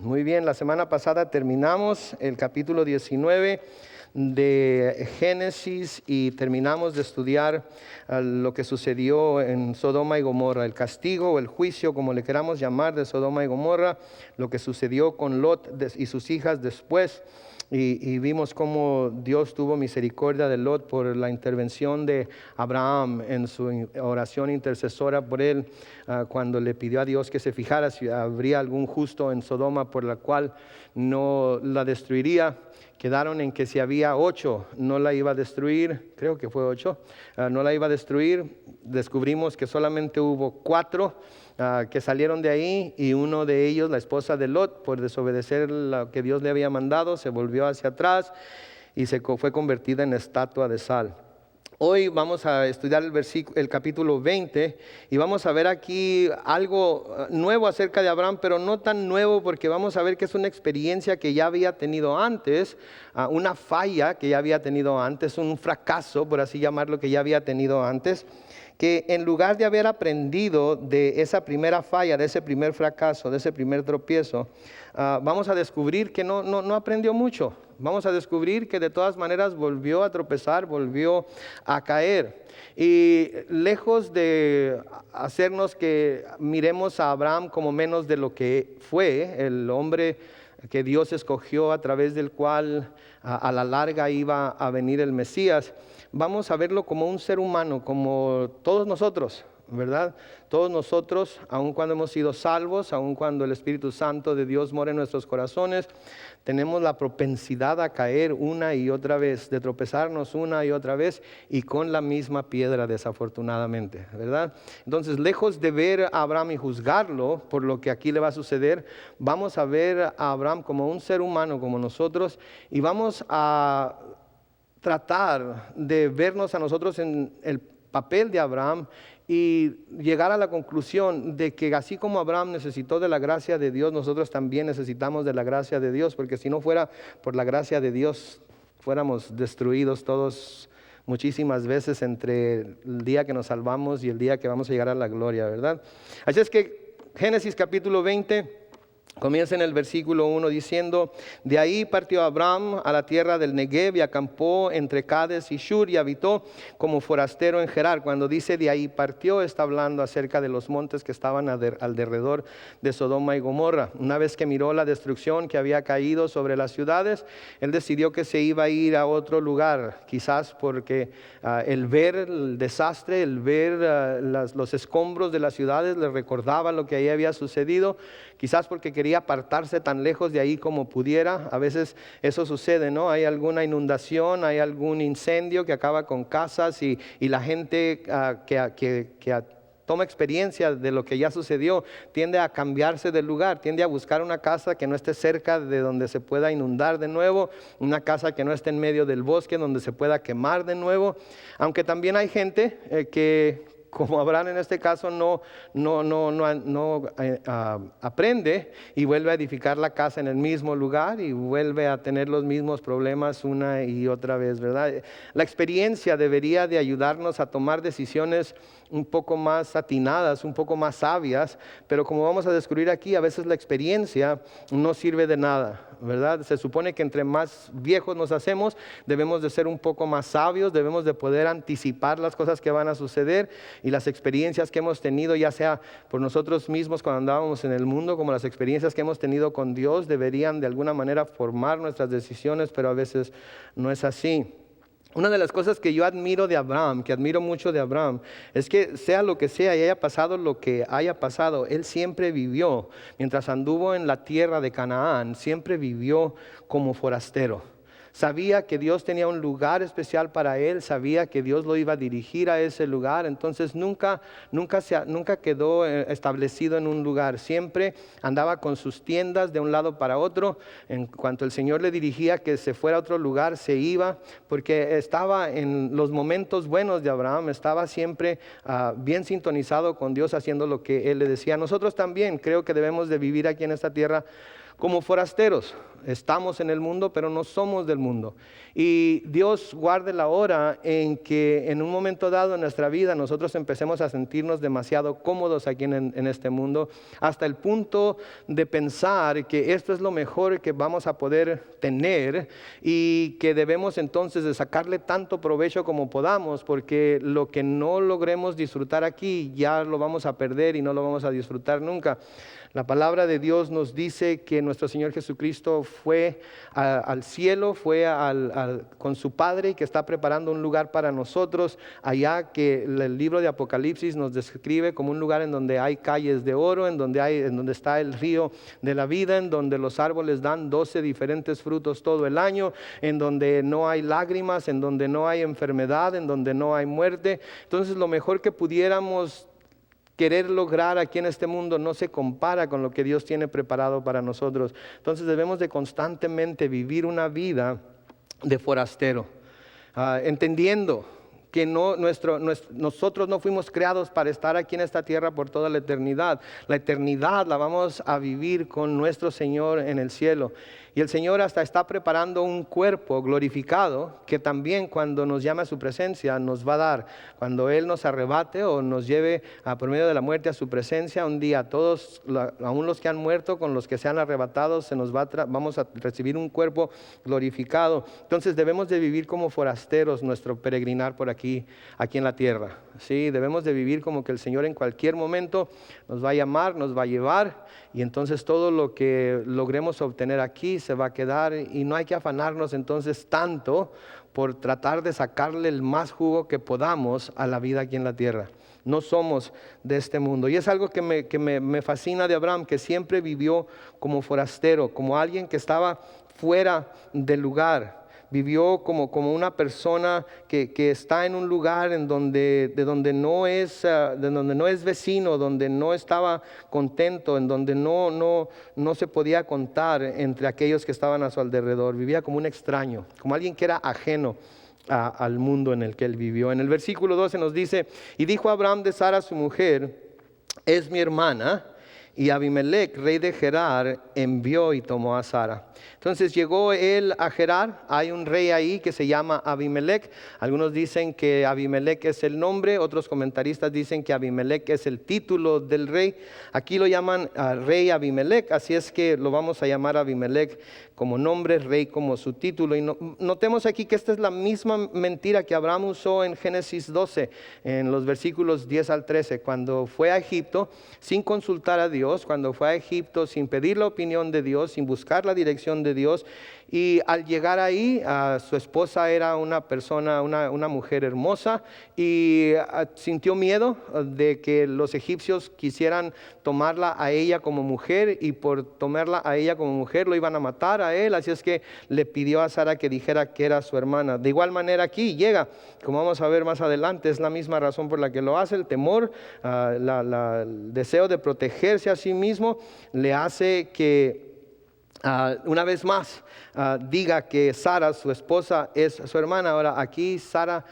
Muy bien, la semana pasada terminamos el capítulo 19 de Génesis y terminamos de estudiar lo que sucedió en Sodoma y Gomorra, el castigo o el juicio, como le queramos llamar, de Sodoma y Gomorra, lo que sucedió con Lot y sus hijas después. Y vimos cómo Dios tuvo misericordia de Lot por la intervención de Abraham en su oración intercesora por él, cuando le pidió a Dios que se fijara si habría algún justo en Sodoma por la cual no la destruiría. Quedaron en que si había 8 no la iba a destruir, creo que fue 8, no la iba a destruir. Descubrimos que solamente hubo 4 que salieron de ahí, y uno de ellos, la esposa de Lot, por desobedecer lo que Dios le había mandado, se volvió hacia atrás y fue convertida en estatua de sal. Hoy vamos a estudiar el capítulo 20 y vamos a ver aquí algo nuevo acerca de Abraham, pero no tan nuevo, porque vamos a ver que es una experiencia que ya había tenido antes, una falla que ya había tenido antes, un fracaso, por así llamarlo, que ya había tenido antes, que en lugar de haber aprendido de esa primera falla, de ese primer fracaso, de ese primer tropiezo, vamos a descubrir que no aprendió mucho. Vamos a descubrir que de todas maneras volvió a tropezar, volvió a caer. Y lejos de hacernos que miremos a Abraham como menos de lo que fue, el hombre que Dios escogió, a través del cual a la larga iba a venir el Mesías, vamos a verlo como un ser humano, como todos nosotros, ¿verdad? Todos nosotros, aun cuando hemos sido salvos, aun cuando el Espíritu Santo de Dios mora en nuestros corazones, tenemos la propensidad a caer una y otra vez, de tropezarnos una y otra vez, y con la misma piedra, desafortunadamente, ¿verdad? Entonces, lejos de ver a Abraham y juzgarlo por lo que aquí le va a suceder, vamos a ver a Abraham como un ser humano como nosotros, y vamos a tratar de vernos a nosotros en el papel de Abraham y llegar a la conclusión de que así como Abraham necesitó de la gracia de Dios, nosotros también necesitamos de la gracia de Dios, porque si no fuera por la gracia de Dios, fuéramos destruidos todos muchísimas veces entre el día que nos salvamos y el día que vamos a llegar a la gloria, ¿verdad? Así es que Génesis capítulo 20 comienza en el versículo 1 diciendo: de ahí partió Abraham a la tierra del Negev y acampó entre Cades y Shur y habitó como forastero en Gerar. Cuando dice de ahí partió, está hablando acerca de los montes que estaban alrededor de Sodoma y Gomorra. Una vez que miró la destrucción que había caído sobre las ciudades, él decidió que se iba a ir a otro lugar, quizás porque el ver el desastre, el ver los escombros de las ciudades le recordaba lo que ahí había sucedido, quizás porque quería apartarse tan lejos de ahí como pudiera. A veces eso sucede, ¿no? Hay alguna inundación, hay algún incendio que acaba con casas, y la gente que toma experiencia de lo que ya sucedió tiende a cambiarse del lugar, tiende a buscar una casa que no esté cerca de donde se pueda inundar de nuevo, una casa que no esté en medio del bosque donde se pueda quemar de nuevo. Aunque también hay gente que, como Abraham en este caso, no aprende y vuelve a edificar la casa en el mismo lugar y vuelve a tener los mismos problemas una y otra vez, ¿verdad? La experiencia debería de ayudarnos a tomar decisiones un poco más atinadas, un poco más sabias, pero como vamos a descubrir aquí, a veces la experiencia no sirve de nada, ¿verdad? Se supone que entre más viejos nos hacemos, debemos de ser un poco más sabios, debemos de poder anticipar las cosas que van a suceder, y las experiencias que hemos tenido, ya sea por nosotros mismos cuando andábamos en el mundo, como las experiencias que hemos tenido con Dios, deberían de alguna manera formar nuestras decisiones, pero a veces no es así. Una de las cosas que yo admiro de Abraham, que admiro mucho de Abraham, es que sea lo que sea y haya pasado lo que haya pasado, él siempre vivió, mientras anduvo en la tierra de Canaán, siempre vivió como forastero. Sabía que Dios tenía un lugar especial para él, sabía que Dios lo iba a dirigir a ese lugar, entonces nunca quedó establecido en un lugar, siempre andaba con sus tiendas de un lado para otro. En cuanto el Señor le dirigía que se fuera a otro lugar, se iba, porque estaba en los momentos buenos de Abraham, estaba siempre bien sintonizado con Dios, haciendo lo que Él le decía. Nosotros también creo que debemos de vivir aquí en esta tierra como forasteros. Estamos en el mundo, pero no somos del mundo. Y Dios guarde la hora en que en un momento dado en nuestra vida nosotros empecemos a sentirnos demasiado cómodos aquí en este mundo, hasta el punto de pensar que esto es lo mejor que vamos a poder tener y que debemos entonces de sacarle tanto provecho como podamos, porque lo que no logremos disfrutar aquí ya lo vamos a perder y no lo vamos a disfrutar nunca. La palabra de Dios nos dice que nuestro Señor Jesucristo fue al cielo, fue con su Padre, y que está preparando un lugar para nosotros allá, que el libro de Apocalipsis nos describe como un lugar en donde hay calles de oro, en donde está el río de la vida, en donde los árboles dan 12 diferentes frutos todo el año, en donde no hay lágrimas, en donde no hay enfermedad, en donde no hay muerte. Entonces lo mejor que pudiéramos querer lograr aquí en este mundo no se compara con lo que Dios tiene preparado para nosotros. Entonces debemos de constantemente vivir una vida de forastero, entendiendo que nosotros no fuimos creados para estar aquí en esta tierra por toda la eternidad. La eternidad la vamos a vivir con nuestro Señor en el cielo. Y el Señor hasta está preparando un cuerpo glorificado que también cuando nos llame a su presencia nos va a dar. Cuando Él nos arrebate o nos lleve por medio de la muerte a su presencia, un día todos, aún los que han muerto, con los que sean arrebatados, vamos a recibir un cuerpo glorificado. Entonces debemos de vivir como forasteros nuestro peregrinar por aquí en la tierra. Sí, debemos de vivir como que el Señor en cualquier momento nos va a llamar, nos va a llevar, y entonces todo lo que logremos obtener aquí se va a quedar, y no hay que afanarnos entonces tanto por tratar de sacarle el más jugo que podamos a la vida aquí en la tierra. No somos de este mundo. Y es algo que me fascina de Abraham, que siempre vivió como forastero, como alguien que estaba fuera del lugar. Vivió como una persona que está en un lugar de donde no es vecino, donde no estaba contento, en donde no se podía contar entre aquellos que estaban a su alrededor. Vivía como un extraño, como alguien que era ajeno al mundo en el que él vivió. En el versículo 12 nos dice: y dijo Abraham de Sara su mujer, es mi hermana. Y Abimelech, rey de Gerar, envió y tomó a Sara. Entonces llegó él a Gerar. Hay un rey ahí que se llama Abimelech. Algunos dicen que Abimelech es el nombre, otros comentaristas dicen que Abimelech es el título del rey. Aquí lo llaman rey Abimelech, así es que lo vamos a llamar Abimelech como nombre, rey como su título. Y notemos aquí que esta es la misma mentira que Abraham usó en Génesis 12, en los versículos 10 al 13, cuando fue a Egipto sin consultar a Dios, cuando fue a Egipto sin pedir la opinión de Dios, sin buscar la dirección de Dios. Y al llegar ahí, su esposa era una persona, una mujer hermosa, y sintió miedo de que los egipcios quisieran tomarla a ella como mujer, y por tomarla a ella como mujer lo iban a matar a él. Así es que le pidió a Sara que dijera que era su hermana. De igual manera aquí llega, como vamos a ver más adelante, es la misma razón por la que lo hace. El temor, el deseo de protegerse a sí mismo le hace que una vez más diga que Sara, su esposa, es su hermana. Ahora aquí Sara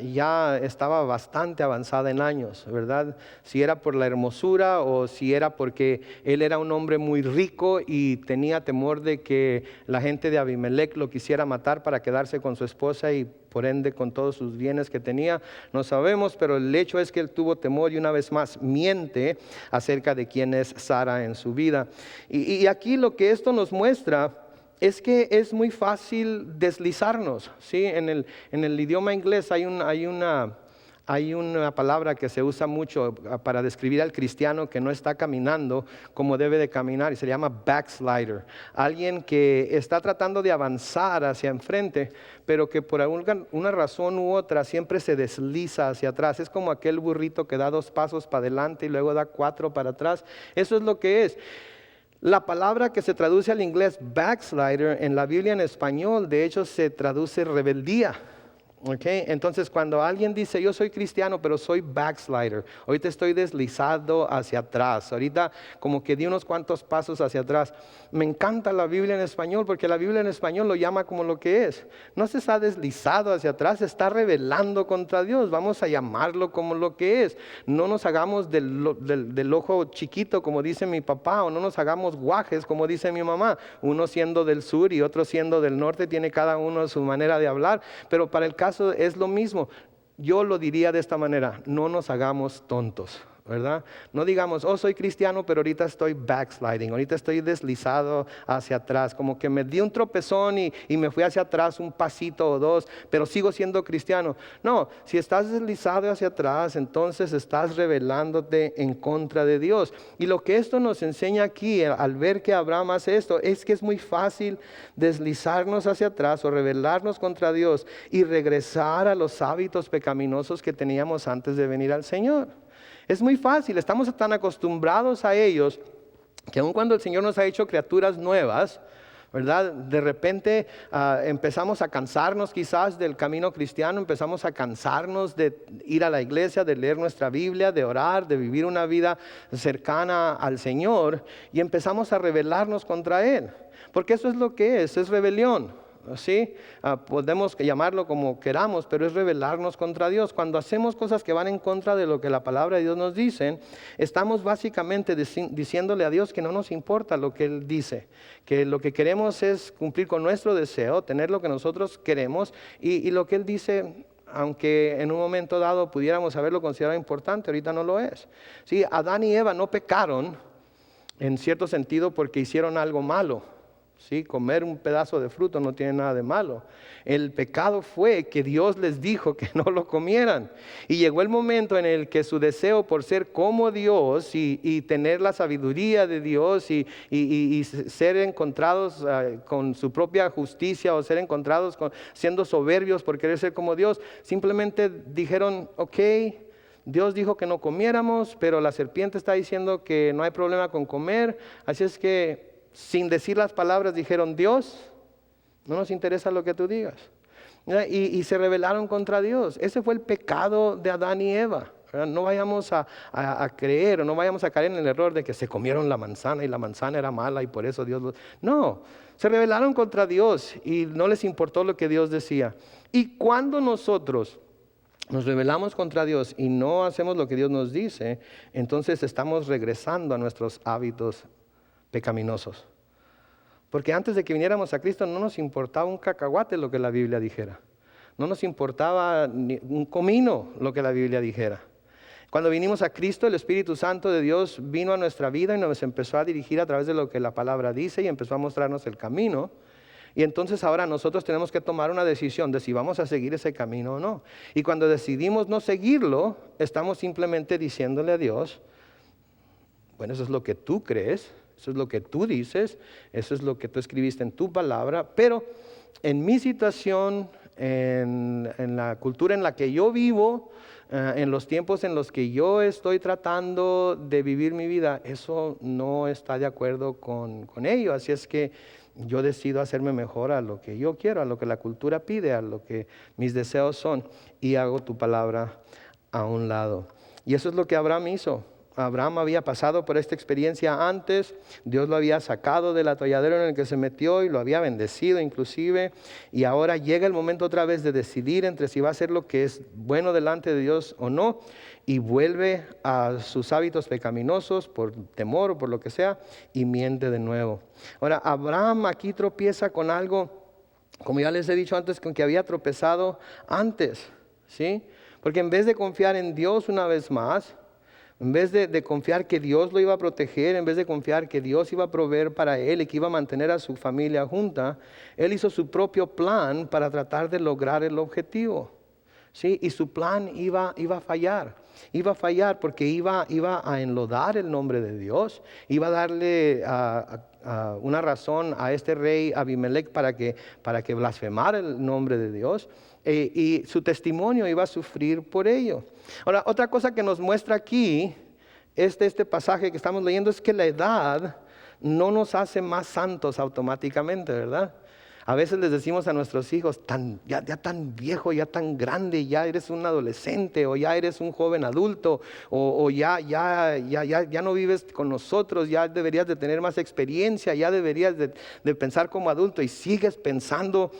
ya estaba bastante avanzada en años, ¿verdad? Si era por la hermosura o si era porque él era un hombre muy rico y tenía temor de que la gente de Abimelech lo quisiera matar para quedarse con su esposa y por ende con todos sus bienes que tenía, no sabemos, pero el hecho es que él tuvo temor y una vez más miente acerca de quién es Sara en su vida. Y aquí lo que esto nos muestra es que es muy fácil deslizarnos, ¿sí? En el idioma inglés hay una palabra que se usa mucho para describir al cristiano que no está caminando como debe de caminar, y se llama backslider. Alguien que está tratando de avanzar hacia enfrente, pero que por una razón u otra siempre se desliza hacia atrás. Es como aquel burrito que da 2 pasos para adelante y luego da 4 para atrás. Eso es lo que es. La palabra que se traduce al inglés backslider en la Biblia en español, de hecho se traduce rebeldía. Okay. Entonces, cuando alguien dice, yo soy cristiano, pero soy backslider, ahorita estoy deslizado hacia atrás, ahorita como que di unos cuantos pasos hacia atrás. Me encanta la Biblia en español, porque la Biblia en español lo llama como lo que es. No se está deslizado hacia atrás, se está rebelando contra Dios. Vamos a llamarlo como lo que es. No nos hagamos del ojo chiquito, como dice mi papá, o no nos hagamos guajes, como dice mi mamá. Uno siendo del sur y otro siendo del norte, tiene cada uno su manera de hablar, pero para el caso es lo mismo. Yo lo diría de esta manera: no nos hagamos tontos, ¿verdad? No digamos, oh, soy cristiano, pero ahorita estoy backsliding, ahorita estoy deslizado hacia atrás, como que me di un tropezón y me fui hacia atrás un pasito o dos, pero sigo siendo cristiano. No, si estás deslizado hacia atrás, entonces estás rebelándote en contra de Dios. Y lo que esto nos enseña aquí, al ver que Abraham hace esto, es que es muy fácil deslizarnos hacia atrás o rebelarnos contra Dios y regresar a los hábitos pecaminosos que teníamos antes de venir al Señor. Es muy fácil, estamos tan acostumbrados a ellos que aun cuando el Señor nos ha hecho criaturas nuevas, ¿verdad? De repente empezamos a cansarnos quizás del camino cristiano, empezamos a cansarnos de ir a la iglesia, de leer nuestra Biblia, de orar, de vivir una vida cercana al Señor, y empezamos a rebelarnos contra Él, porque eso es lo que es rebelión. ¿Sí? Podemos llamarlo como queramos, pero es rebelarnos contra Dios. Cuando hacemos cosas que van en contra de lo que la palabra de Dios nos dice, estamos básicamente diciéndole a Dios que no nos importa lo que Él dice, que lo que queremos es cumplir con nuestro deseo, tener lo que nosotros queremos, y lo que Él dice, aunque en un momento dado pudiéramos haberlo considerado importante, ahorita no lo es. ¿Sí? Adán y Eva no pecaron en cierto sentido porque hicieron algo malo. ¿Sí? Comer un pedazo de fruto no tiene nada de malo. El pecado fue que Dios les dijo que no lo comieran. Y llegó el momento en el que su deseo por ser como Dios y tener la sabiduría de Dios y ser encontrados con su propia justicia, o ser encontrados siendo soberbios por querer ser como Dios, simplemente dijeron, ok, Dios dijo que no comiéramos, pero la serpiente está diciendo que no hay problema con comer, así es que sin decir las palabras dijeron, Dios, no nos interesa lo que tú digas. Y se rebelaron contra Dios. Ese fue el pecado de Adán y Eva. No vayamos a creer, o no vayamos a caer en el error de que se comieron la manzana y la manzana era mala y por eso Dios los... No, se rebelaron contra Dios y no les importó lo que Dios decía. Y cuando nosotros nos rebelamos contra Dios y no hacemos lo que Dios nos dice, entonces estamos regresando a nuestros hábitos pecaminosos. Porque antes de que viniéramos a Cristo no nos importaba un cacahuate lo que la Biblia dijera. No nos importaba ni un comino lo que la Biblia dijera. Cuando vinimos a Cristo, el Espíritu Santo de Dios vino a nuestra vida y nos empezó a dirigir a través de lo que la palabra dice y empezó a mostrarnos el camino. Y entonces ahora nosotros tenemos que tomar una decisión de si vamos a seguir ese camino o no. Y cuando decidimos no seguirlo, estamos simplemente diciéndole a Dios, bueno, eso es lo que tú crees, eso es lo que tú dices, eso es lo que tú escribiste en tu palabra, pero en mi situación, en la cultura en la que yo vivo, en los tiempos en los que yo estoy tratando de vivir mi vida, eso no está de acuerdo con ello. Así es que yo decido hacerme mejor a lo que yo quiero, a lo que la cultura pide, a lo que mis deseos son, y hago tu palabra a un lado. Y eso es lo que Abraham hizo. Abraham había pasado por esta experiencia antes, Dios lo había sacado del atolladero en el que se metió y lo había bendecido inclusive, y ahora llega el momento otra vez de decidir entre si va a hacer lo que es bueno delante de Dios o no, y vuelve a sus hábitos pecaminosos por temor o por lo que sea, y miente de nuevo. Ahora, Abraham aquí tropieza con algo, como ya les he dicho antes, con que había tropezado antes, ¿sí? Porque en vez de confiar en Dios una vez más, en vez de confiar que Dios lo iba a proteger, en vez de confiar que Dios iba a proveer para él y que iba a mantener a su familia junta, él hizo su propio plan para tratar de lograr el objetivo. ¿Sí? Y su plan iba a fallar. Iba a fallar porque iba a enlodar el nombre de Dios, iba a darle una razón a este rey Abimelech para que blasfemara el nombre de Dios. Y su testimonio iba a sufrir por ello. Ahora, otra cosa que nos muestra aquí, este pasaje que estamos leyendo, es que la edad no nos hace más santos automáticamente, ¿verdad? A veces les decimos a nuestros hijos, ya tan viejo, ya tan grande, ya eres un adolescente o ya eres un joven adulto o ya no vives con nosotros, ya deberías de tener más experiencia, ya deberías de pensar como adulto y sigues pensando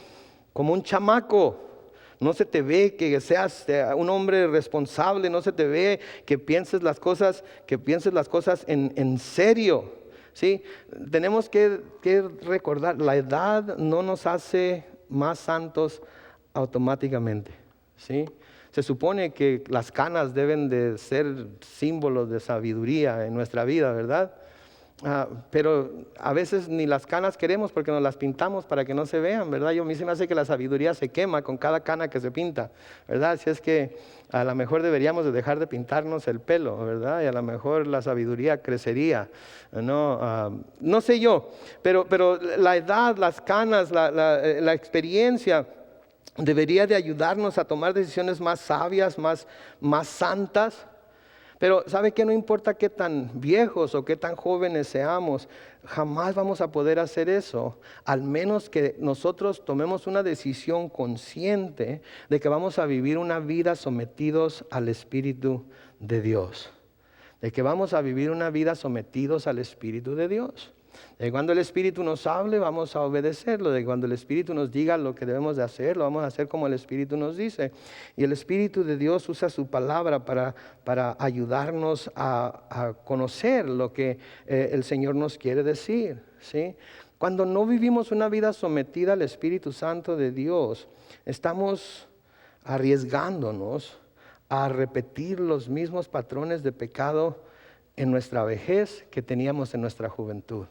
como un chamaco. No se te ve que seas un hombre responsable, no se te ve que pienses las cosas en serio. ¿Sí? Tenemos que recordar, la edad no nos hace más santos automáticamente. ¿Sí? Se supone que las canas deben de ser símbolos de sabiduría en nuestra vida, ¿verdad? Pero a veces ni las canas queremos porque nos las pintamos para que no se vean, ¿verdad? A mí se me hace que la sabiduría se quema con cada cana que se pinta, ¿verdad? Así es que a lo mejor deberíamos de dejar de pintarnos el pelo, ¿verdad? Y a lo mejor la sabiduría crecería, ¿no? No sé yo, pero la edad, las canas, la experiencia debería de ayudarnos a tomar decisiones más sabias, más santas. Pero ¿sabe qué? No importa qué tan viejos o qué tan jóvenes seamos, jamás vamos a poder hacer eso, al menos que nosotros tomemos una decisión consciente de que vamos a vivir una vida sometidos al Espíritu de Dios. De que vamos a vivir una vida sometidos al Espíritu de Dios. De cuando el Espíritu nos hable, vamos a obedecerlo. De cuando el Espíritu nos diga lo que debemos de hacer, lo vamos a hacer como el Espíritu nos dice. Y el Espíritu de Dios usa su palabra para ayudarnos a conocer lo que el Señor nos quiere decir, ¿sí? Cuando no vivimos una vida sometida al Espíritu Santo de Dios, estamos arriesgándonos a repetir los mismos patrones de pecado en nuestra vejez que teníamos en nuestra juventud.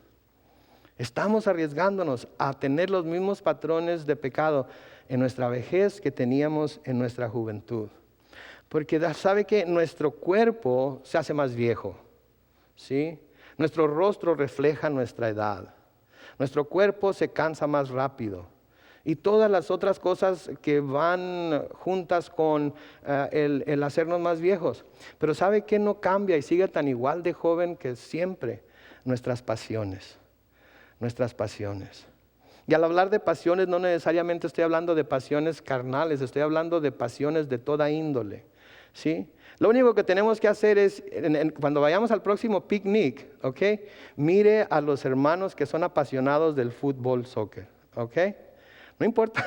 Estamos arriesgándonos a tener los mismos patrones de pecado en nuestra vejez que teníamos en nuestra juventud. Porque sabe que nuestro cuerpo se hace más viejo, ¿sí? Nuestro rostro refleja nuestra edad. Nuestro cuerpo se cansa más rápido. Y todas las otras cosas que van juntas con el hacernos más viejos. Pero ¿sabe qué no cambia y sigue tan igual de joven que siempre? Nuestras pasiones. Nuestras pasiones. Y al hablar de pasiones no necesariamente estoy hablando de pasiones carnales, estoy hablando de pasiones de toda índole, ¿sí? Lo único que tenemos que hacer es, cuando vayamos al próximo picnic, ¿ok? Mire a los hermanos que son apasionados del fútbol, soccer, ¿ok? No importa.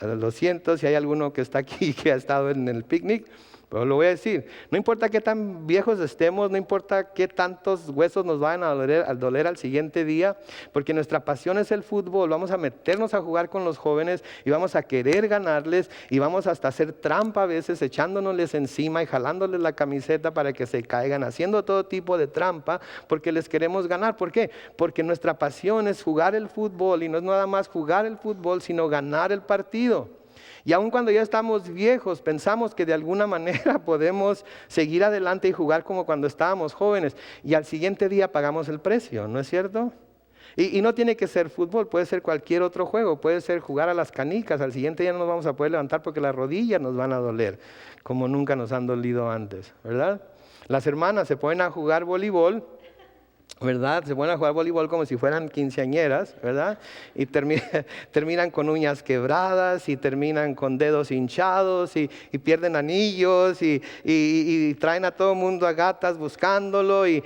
Lo siento si hay alguno que está aquí que ha estado en el picnic, pero lo voy a decir. No importa qué tan viejos estemos, no importa qué tantos huesos nos vayan a doler al siguiente día, porque nuestra pasión es el fútbol. Vamos a meternos a jugar con los jóvenes y vamos a querer ganarles y vamos hasta hacer trampa a veces, echándonos encima y jalándoles la camiseta para que se caigan, haciendo todo tipo de trampa porque les queremos ganar. ¿Por qué? Porque nuestra pasión es jugar el fútbol y no es nada más jugar el fútbol, sino ganar el partido. Y aun cuando ya estamos viejos, pensamos que de alguna manera podemos seguir adelante y jugar como cuando estábamos jóvenes. Y al siguiente día pagamos el precio, ¿no es cierto? Y no tiene que ser fútbol, puede ser cualquier otro juego, puede ser jugar a las canicas. Al siguiente día no nos vamos a poder levantar porque las rodillas nos van a doler, como nunca nos han dolido antes, ¿verdad? Las hermanas se ponen a jugar voleibol, ¿verdad? Se ponen a jugar voleibol como si fueran quinceañeras, ¿verdad? Y terminan con uñas quebradas y terminan con dedos hinchados y pierden anillos y traen a todo el mundo a gatas buscándolo y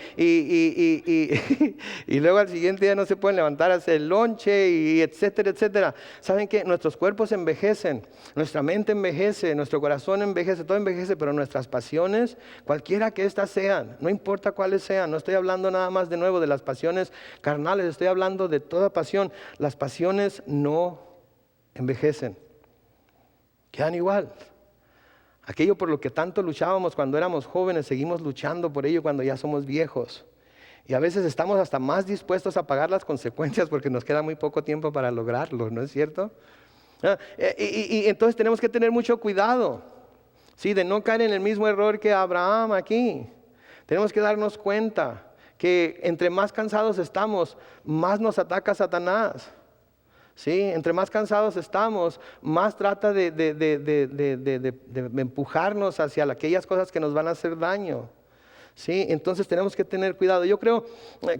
luego al siguiente día no se pueden levantar a hacer el lonche y etcétera, etcétera. ¿Saben qué? Nuestros cuerpos envejecen, nuestra mente envejece, nuestro corazón envejece, todo envejece, pero nuestras pasiones, cualquiera que éstas sean, no importa cuáles sean, no estoy hablando nada más de nuevo de las pasiones carnales, estoy hablando de toda pasión. Las pasiones no envejecen, quedan igual. Aquello por lo que tanto luchábamos cuando éramos jóvenes, seguimos luchando por ello cuando ya somos viejos. Y a veces estamos hasta más dispuestos a pagar las consecuencias porque nos queda muy poco tiempo para lograrlo, ¿no es cierto? Y entonces tenemos que tener mucho cuidado, ¿sí? De no caer en el mismo error que Abraham aquí. Tenemos que darnos cuenta que entre más cansados estamos, más nos ataca Satanás. ¿Sí? Entre más cansados estamos, más trata de empujarnos hacia aquellas cosas que nos van a hacer daño. ¿Sí? Entonces tenemos que tener cuidado. Yo creo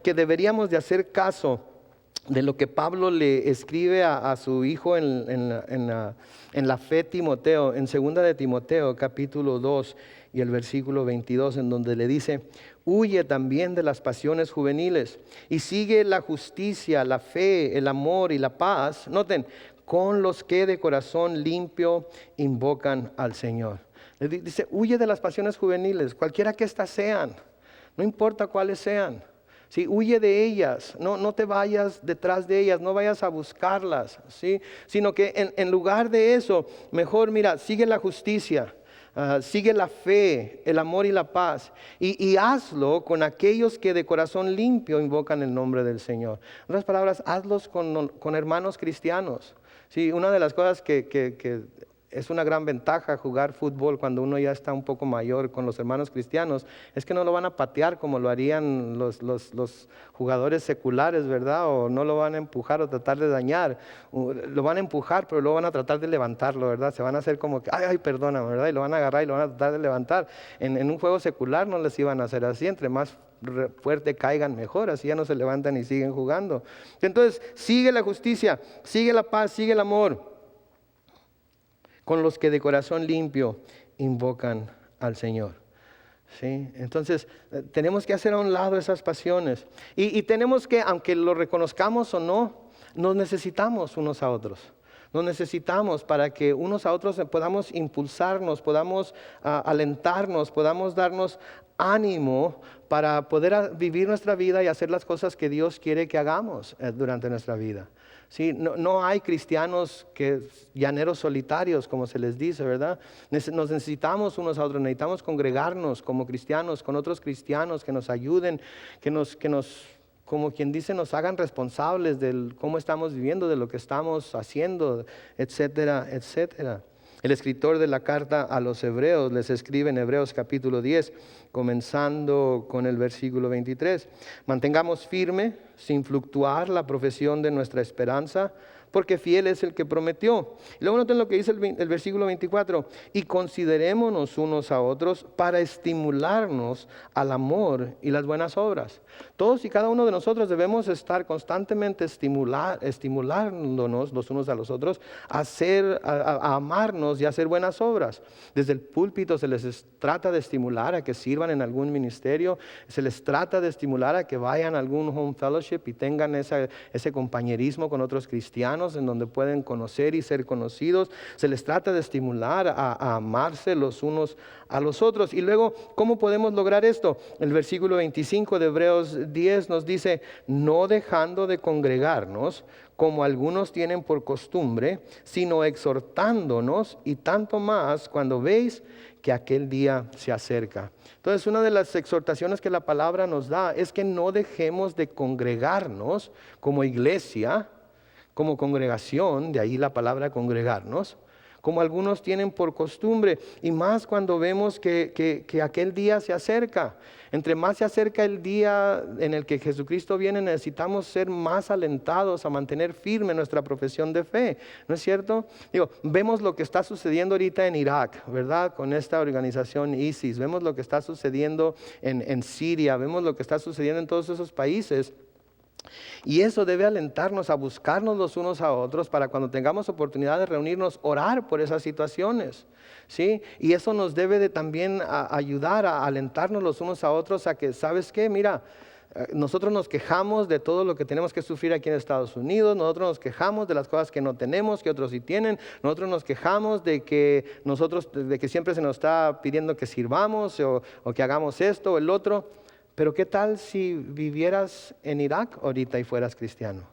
que deberíamos de hacer caso de lo que Pablo le escribe a su hijo en la fe, Timoteo, en 2 de Timoteo, capítulo 2 y el versículo 22, en donde le dice: huye también de las pasiones juveniles y sigue la justicia, la fe, el amor y la paz. Noten, con los que de corazón limpio invocan al Señor. Dice, huye de las pasiones juveniles, cualquiera que éstas sean, no importa cuáles sean. ¿Sí? Huye de ellas, no te vayas detrás de ellas, no vayas a buscarlas, ¿sí? Sino que en lugar de eso, mejor mira, sigue la justicia, sigue la fe, el amor y la paz, y hazlo con aquellos que de corazón limpio invocan el nombre del Señor. En otras palabras, hazlos con hermanos cristianos. Sí, una de las cosas que es una gran ventaja jugar fútbol cuando uno ya está un poco mayor con los hermanos cristianos, es que no lo van a patear como lo harían los jugadores seculares, ¿verdad? O no lo van a empujar o tratar de dañar. Lo van a empujar, pero luego van a tratar de levantarlo, ¿verdad? Se van a hacer como que, ay, perdona, ¿verdad? Y lo van a agarrar y lo van a tratar de levantar. En un juego secular no les iban a hacer así, entre más fuerte caigan mejor, así ya no se levantan y siguen jugando. Entonces, sigue la justicia, sigue la paz, sigue el amor, con los que de corazón limpio invocan al Señor. ¿Sí? Entonces, tenemos que hacer a un lado esas pasiones. Y tenemos que, aunque lo reconozcamos o no, nos necesitamos unos a otros. Nos necesitamos para que unos a otros podamos impulsarnos, podamos alentarnos, podamos darnos ánimo para poder vivir nuestra vida y hacer las cosas que Dios quiere que hagamos durante nuestra vida. Sí, no hay cristianos llaneros solitarios, como se les dice, ¿verdad? Nos necesitamos unos a otros, necesitamos congregarnos como cristianos, con otros cristianos que nos ayuden, que nos, como quien dice, nos hagan responsables de cómo estamos viviendo, de lo que estamos haciendo, etcétera, etcétera. El escritor de la carta a los Hebreos les escribe en Hebreos capítulo 10, comenzando con el versículo 23. Mantengamos firme, sin fluctuar, la profesión de nuestra esperanza, porque fiel es el que prometió. Y luego noten lo que dice el versículo 24. Y considerémonos unos a otros para estimularnos al amor y las buenas obras. Todos y cada uno de nosotros debemos estar constantemente estimulándonos los unos a los otros a amarnos y a hacer buenas obras. Desde el púlpito se les trata de estimular a que sirvan en algún ministerio, se les trata de estimular a que vayan a algún home fellowship y tengan ese compañerismo con otros cristianos en donde pueden conocer y ser conocidos. Se les trata de estimular a amarse los unos a los otros. Y luego, ¿cómo podemos lograr esto? El versículo 25 de Hebreos 10 nos dice: no dejando de congregarnos como algunos tienen por costumbre, sino exhortándonos, y tanto más cuando veis que aquel día se acerca. Entonces, una de las exhortaciones que la palabra nos da es que no dejemos de congregarnos como iglesia, como congregación, de ahí la palabra congregarnos, como algunos tienen por costumbre, y más cuando vemos que aquel día se acerca. Entre más se acerca el día en el que Jesucristo viene, necesitamos ser más alentados a mantener firme nuestra profesión de fe, ¿no es cierto? Vemos lo que está sucediendo ahorita en Irak, ¿verdad? Con esta organización ISIS, vemos lo que está sucediendo en Siria, vemos lo que está sucediendo en todos esos países. Y eso debe alentarnos a buscarnos los unos a otros para cuando tengamos oportunidad de reunirnos, orar por esas situaciones, ¿sí? Y eso nos debe de también ayudar a alentarnos los unos a otros a que, ¿sabes qué? Mira, nosotros nos quejamos de todo lo que tenemos que sufrir aquí en Estados Unidos, nosotros nos quejamos de las cosas que no tenemos, que otros sí tienen, nosotros nos quejamos de que siempre se nos está pidiendo que sirvamos o que hagamos esto o el otro. Pero ¿qué tal si vivieras en Irak ahorita y fueras cristiano?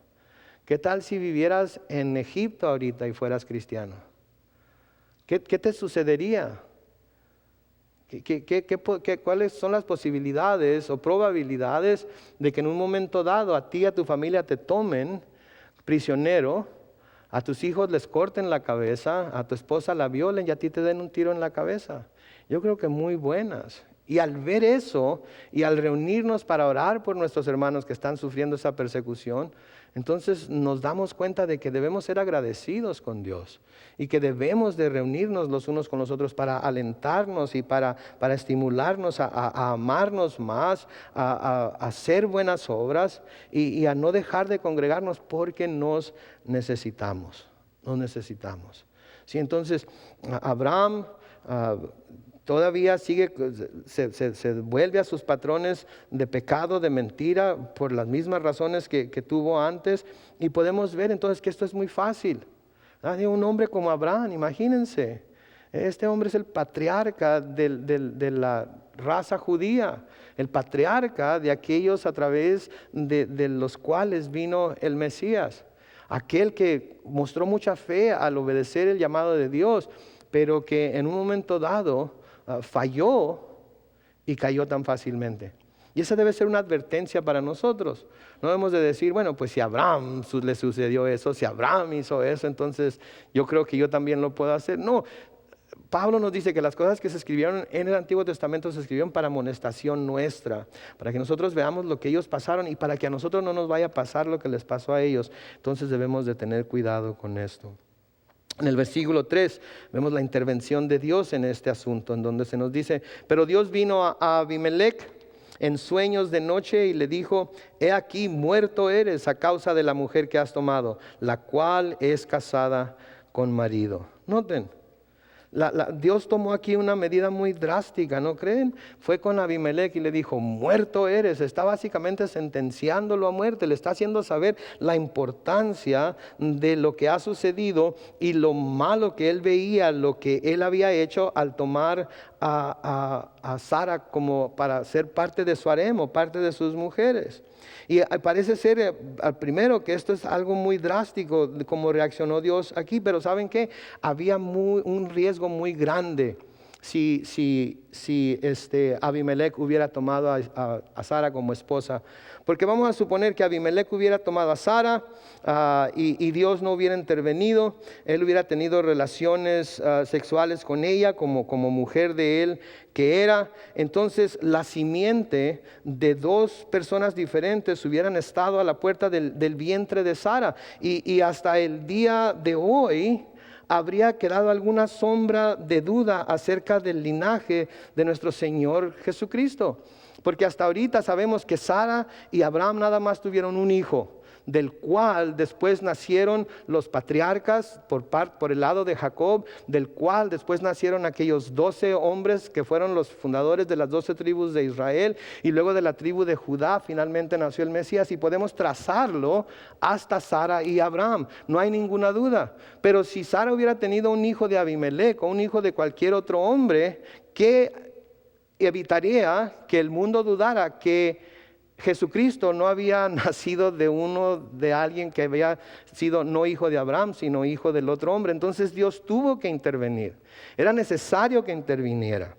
¿Qué tal si vivieras en Egipto ahorita y fueras cristiano? ¿Qué te sucedería? ¿Cuáles son las posibilidades o probabilidades de que en un momento dado a ti y a tu familia te tomen prisionero, a tus hijos les corten la cabeza, a tu esposa la violen y a ti te den un tiro en la cabeza? Yo creo que muy buenas. Y al ver eso y al reunirnos para orar por nuestros hermanos que están sufriendo esa persecución, entonces nos damos cuenta de que debemos ser agradecidos con Dios y que debemos de reunirnos los unos con los otros para alentarnos y para estimularnos a amarnos más, a hacer buenas obras y a no dejar de congregarnos porque nos necesitamos. Sí, entonces Abraham todavía sigue, se vuelve a sus patrones de pecado, de mentira, por las mismas razones que tuvo antes. Y podemos ver entonces que esto es muy fácil. De un hombre como Abraham, imagínense. Este hombre es el patriarca de la raza judía, el patriarca de aquellos a través de los cuales vino el Mesías. Aquel que mostró mucha fe al obedecer el llamado de Dios, pero que en un momento dado falló y cayó tan fácilmente. Y esa debe ser una advertencia para nosotros. No debemos de decir, bueno, pues si a Abraham le sucedió eso, si Abraham hizo eso, entonces yo creo que yo también lo puedo hacer. No, Pablo nos dice que las cosas que se escribieron en el Antiguo Testamento se escribieron para amonestación nuestra, para que nosotros veamos lo que ellos pasaron y para que a nosotros no nos vaya a pasar lo que les pasó a ellos. Entonces debemos de tener cuidado con esto. En el versículo 3 vemos la intervención de Dios en este asunto, en donde se nos dice, pero Dios vino a Abimelec en sueños de noche y le dijo, he aquí muerto eres a causa de la mujer que has tomado, la cual es casada con marido. Noten, Dios tomó aquí una medida muy drástica, ¿no creen? Fue con Abimelec y le dijo, muerto eres. Está básicamente sentenciándolo a muerte. Le está haciendo saber la importancia de lo que ha sucedido y lo malo que él veía, lo que él había hecho al tomar a Sara como para ser parte de su harem o parte de sus mujeres. Y parece ser al primero que esto es algo muy drástico como reaccionó Dios aquí, pero ¿saben qué? Había un riesgo muy grande si Abimelec hubiera tomado a Sara como esposa. Porque vamos a suponer que Abimelec hubiera tomado a Sara y Dios no hubiera intervenido, él hubiera tenido relaciones sexuales con ella como mujer de él que era. Entonces la simiente de dos personas diferentes hubieran estado a la puerta del vientre de Sara y hasta el día de hoy habría quedado alguna sombra de duda acerca del linaje de nuestro Señor Jesucristo. Porque hasta ahorita sabemos que Sara y Abraham nada más tuvieron un hijo, del cual después nacieron los patriarcas por el lado de Jacob, del cual después nacieron aquellos 12 hombres que fueron los fundadores de las 12 tribus de Israel, y luego de la tribu de Judá finalmente nació el Mesías, y podemos trazarlo hasta Sara y Abraham, no hay ninguna duda. Pero si Sara hubiera tenido un hijo de Abimelec o un hijo de cualquier otro hombre, ¿qué evitaría que el mundo dudara que Jesucristo no había nacido de alguien que había sido no hijo de Abraham, sino hijo del otro hombre? Entonces Dios tuvo que intervenir, era necesario que interviniera.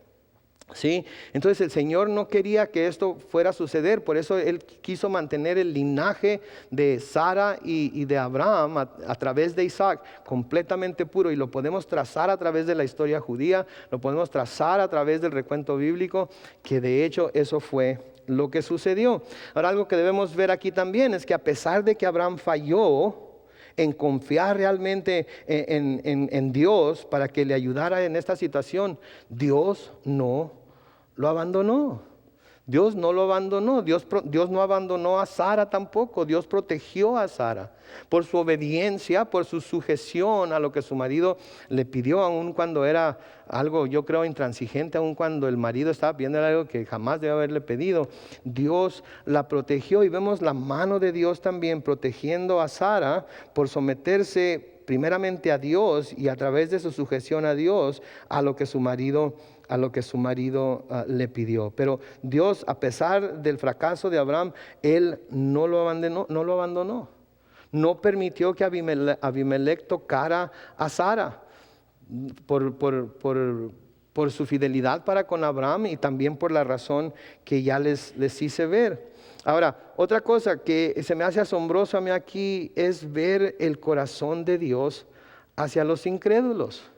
¿Sí? Entonces el Señor no quería que esto fuera a suceder, por eso Él quiso mantener el linaje de Sara y de Abraham a través de Isaac completamente puro, y lo podemos trazar a través de la historia judía, lo podemos trazar a través del recuento bíblico, que de hecho eso fue lo que sucedió. Ahora, algo que debemos ver aquí también es que a pesar de que Abraham falló en confiar realmente en Dios para que le ayudara en esta situación, Dios no lo abandonó. Dios no lo abandonó. Dios no abandonó a Sara tampoco. Dios protegió a Sara por su obediencia, por su sujeción a lo que su marido le pidió, aun cuando era algo, yo creo, intransigente, aun cuando el marido estaba pidiendo algo que jamás debe haberle pedido. Dios la protegió, y vemos la mano de Dios también protegiendo a Sara por someterse primeramente a Dios, y a través de su sujeción a Dios, a lo que su marido le pidió. Pero Dios, a pesar del fracaso de Abraham, Él no lo abandonó. No permitió que Abimelec tocara a Sara por su fidelidad para con Abraham, y también por la razón que ya les hice ver. Ahora, otra cosa que se me hace asombroso a mí aquí es ver el corazón de Dios hacia los incrédulos.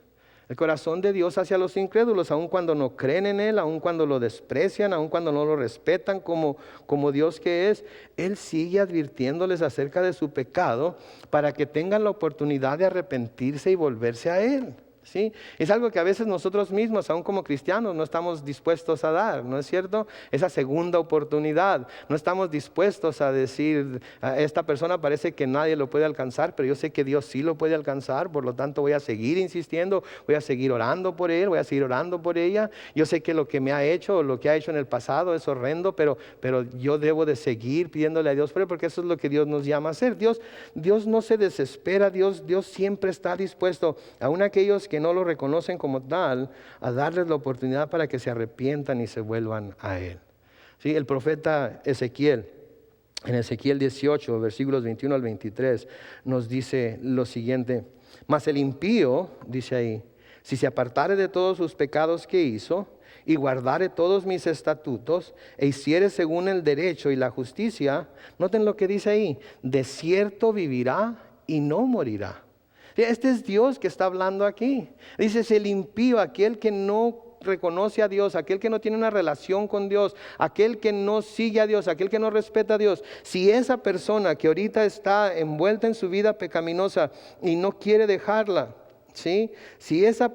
El corazón de Dios hacia los incrédulos, aun cuando no creen en Él, aun cuando lo desprecian, aun cuando no lo respetan como Dios que es, Él sigue advirtiéndoles acerca de su pecado para que tengan la oportunidad de arrepentirse y volverse a Él. ¿Sí? Es algo que a veces nosotros mismos, aún como cristianos, no estamos dispuestos a dar, ¿no es cierto? Esa segunda oportunidad. No estamos dispuestos a decir, esta persona parece que nadie lo puede alcanzar, pero yo sé que Dios sí lo puede alcanzar, por lo tanto voy a seguir insistiendo, voy a seguir orando por él, voy a seguir orando por ella. Yo sé que lo que me ha hecho o lo que ha hecho en el pasado es horrendo, pero yo debo de seguir pidiéndole a Dios por él, porque eso es lo que Dios nos llama a hacer. Dios no se desespera, Dios siempre está dispuesto, aun aquellos que no lo reconocen como tal, a darles la oportunidad para que se arrepientan y se vuelvan a Él. ¿Sí? El profeta Ezequiel, en Ezequiel 18, versículos 21 al 23, nos dice lo siguiente: mas el impío, dice ahí, si se apartare de todos sus pecados que hizo, y guardare todos mis estatutos, e hiciere según el derecho y la justicia, noten lo que dice ahí: de cierto vivirá y no morirá. Este es Dios que está hablando aquí. Dice, es el impío, aquel que no reconoce a Dios, aquel que no tiene una relación con Dios, aquel que no sigue a Dios, aquel que no respeta a Dios. Si esa persona que ahorita está envuelta en su vida pecaminosa y no quiere dejarla, ¿sí? Si esa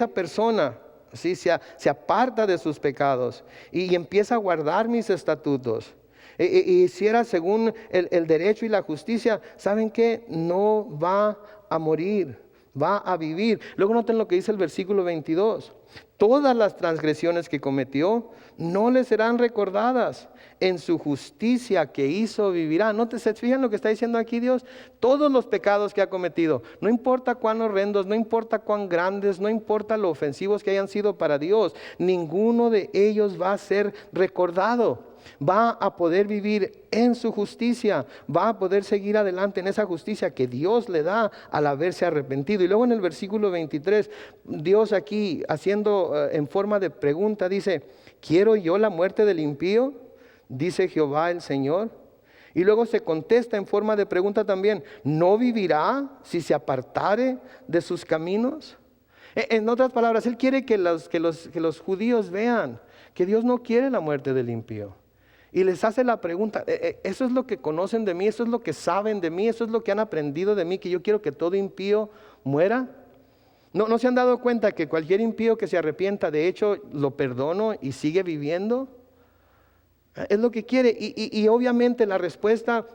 persona, ¿sí?, se aparta de sus pecados y empieza a guardar mis estatutos, y hiciera según el derecho y la justicia, ¿saben qué? No va a morir, va a vivir. Luego noten lo que dice el versículo 22. Todas las transgresiones que cometió no le serán recordadas. En su justicia que hizo vivirá. ¿Se fijan lo que está diciendo aquí Dios? Todos los pecados que ha cometido, no importa cuán horrendos, no importa cuán grandes, no importa lo ofensivos que hayan sido para Dios, ninguno de ellos va a ser recordado. Va a poder vivir en su justicia, va a poder seguir adelante en esa justicia que Dios le da al haberse arrepentido. Y luego en el versículo 23, Dios aquí haciendo en forma de pregunta dice: ¿quiero yo la muerte del impío? Dice Jehová el Señor. Y luego se contesta en forma de pregunta también: ¿no vivirá si se apartare de sus caminos? En otras palabras, Él quiere que los judíos vean que Dios no quiere la muerte del impío. Y les hace la pregunta: ¿eso es lo que conocen de mí? ¿Eso es lo que saben de mí? ¿Eso es lo que han aprendido de mí? ¿Que yo quiero que todo impío muera? ¿No se han dado cuenta que cualquier impío que se arrepienta, de hecho, lo perdono y sigue viviendo? Es lo que quiere. Y obviamente la respuesta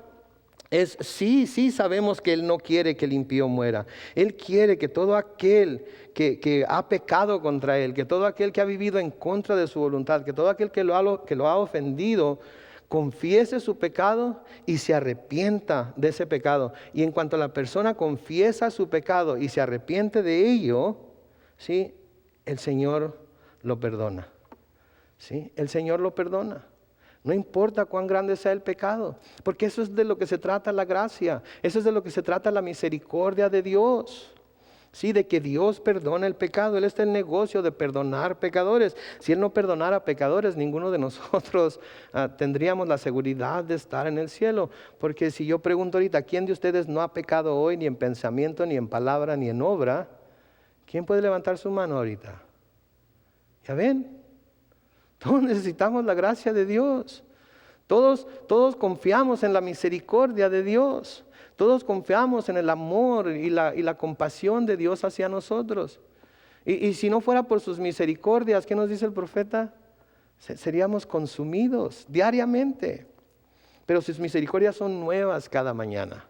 es sí sabemos que Él no quiere que el impío muera. Él quiere que todo aquel que ha pecado contra Él, que todo aquel que ha vivido en contra de su voluntad, que todo aquel que lo ha ofendido, confiese su pecado y se arrepienta de ese pecado. Y en cuanto la persona confiesa su pecado y se arrepiente de ello, ¿sí?, el Señor lo perdona. ¿Sí? El Señor lo perdona. No importa cuán grande sea el pecado, porque eso es de lo que se trata la gracia, eso es de lo que se trata la misericordia de Dios. Sí, de que Dios perdona el pecado. Él está en el negocio de perdonar pecadores. Si Él no perdonara pecadores, ninguno de nosotros tendríamos la seguridad de estar en el cielo. Porque si yo pregunto ahorita, ¿quién de ustedes no ha pecado hoy, ni en pensamiento, ni en palabra, ni en obra? ¿Quién puede levantar su mano ahorita? ¿Ya ven? Todos necesitamos la gracia de Dios. Todos confiamos en la misericordia de Dios. Todos confiamos en el amor y la compasión de Dios hacia nosotros. Y si no fuera por sus misericordias, ¿qué nos dice el profeta? Seríamos consumidos diariamente. Pero sus misericordias son nuevas cada mañana.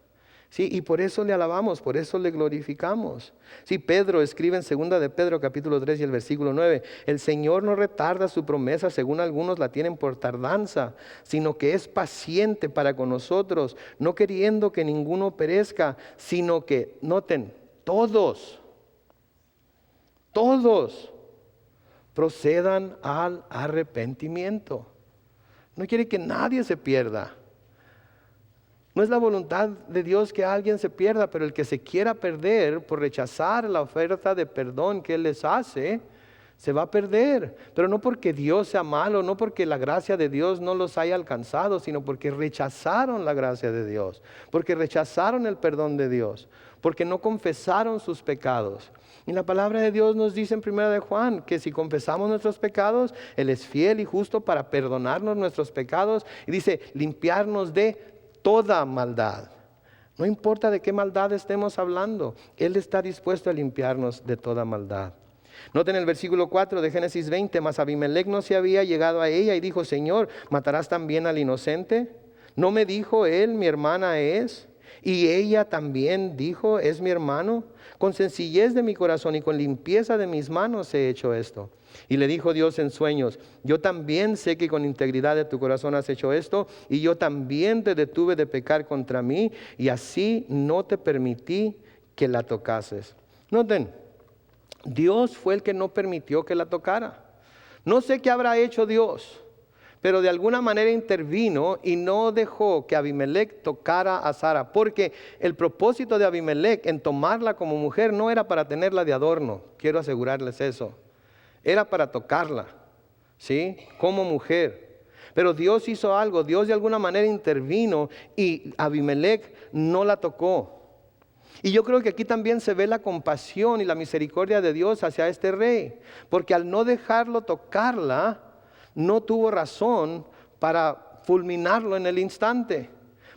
Sí, y por eso le alabamos, por eso le glorificamos. Sí, Pedro escribe en 2 de Pedro capítulo 3 y el versículo 9: el Señor no retarda su promesa, según algunos la tienen por tardanza, sino que es paciente para con nosotros, no queriendo que ninguno perezca, sino que, noten, todos procedan al arrepentimiento. No quiere que nadie se pierda. No es la voluntad de Dios que alguien se pierda, pero el que se quiera perder por rechazar la oferta de perdón que Él les hace, Se va a perder, pero no porque Dios sea malo, no porque la gracia de Dios no los haya alcanzado, sino porque rechazaron la gracia de Dios, porque rechazaron el perdón de Dios, porque no confesaron sus pecados. Y la palabra de Dios nos dice en 1 de Juan que si confesamos nuestros pecados, Él es fiel y justo para perdonarnos nuestros pecados y dice limpiarnos de toda maldad. No importa de qué maldad estemos hablando, Él está dispuesto a limpiarnos de toda maldad. Noten el versículo 4 de Génesis 20, mas Abimelec no se había llegado a ella y dijo, Señor, ¿matarás también al inocente? ¿No me dijo él, mi hermana es? Y ella también dijo, es mi hermano. Con sencillez de mi corazón y con limpieza de mis manos he hecho esto. Y le dijo Dios en sueños, yo también sé que con integridad de tu corazón has hecho esto, y yo también te detuve de pecar contra mí, y así no te permití que la tocases. Noten, Dios fue el que no permitió que la tocara. No sé qué habrá hecho Dios, pero de alguna manera intervino y no dejó que Abimelec tocara a Sara, porque el propósito de Abimelec en tomarla como mujer no era para tenerla de adorno, quiero asegurarles eso, era para tocarla, ¿sí? Como mujer. Pero Dios hizo algo, Dios de alguna manera intervino y Abimelec no la tocó. Y yo creo que aquí también se ve la compasión y la misericordia de Dios hacia este rey, porque al no dejarlo tocarla, no tuvo razón para fulminarlo en el instante,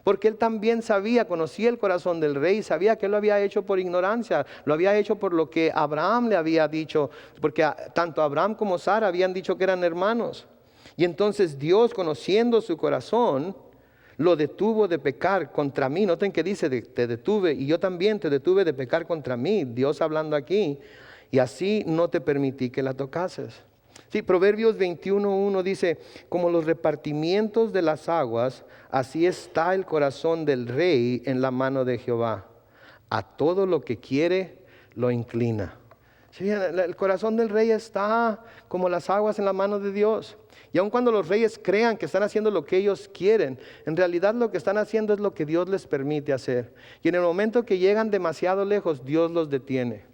porque él también sabía, conocía el corazón del rey, sabía que él lo había hecho por ignorancia, lo había hecho por lo que Abraham le había dicho, porque tanto Abraham como Sara habían dicho que eran hermanos. Y entonces Dios, conociendo su corazón, lo detuvo de pecar contra mí. Noten que dice, te detuve y yo también te detuve de pecar contra mí. Dios hablando aquí, y así no te permití que la tocases. Sí, Proverbios 21:1 dice, como los repartimientos de las aguas, así está el corazón del rey en la mano de Jehová. A todo lo que quiere, lo inclina. Sí, el corazón del rey está como las aguas en la mano de Dios. Y aun cuando los reyes crean que están haciendo lo que ellos quieren, en realidad lo que están haciendo es lo que Dios les permite hacer. Y en el momento que llegan demasiado lejos, Dios los detiene.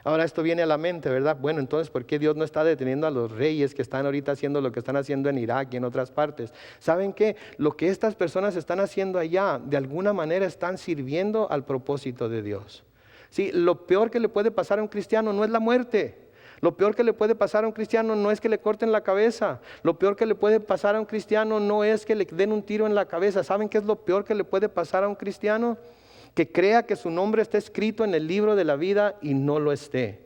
Ahora esto viene a la mente, ¿verdad? Bueno, entonces, ¿por qué Dios no está deteniendo a los reyes que están ahorita haciendo lo que están haciendo en Irak y en otras partes? ¿Saben qué? Lo que estas personas están haciendo allá, de alguna manera están sirviendo al propósito de Dios. Sí, lo peor que le puede pasar a un cristiano no es la muerte. Lo peor que le puede pasar a un cristiano no es que le corten la cabeza. Lo peor que le puede pasar a un cristiano no es que le den un tiro en la cabeza. ¿Saben qué es lo peor que le puede pasar a un cristiano? Que crea que su nombre está escrito en el libro de la vida y no lo esté.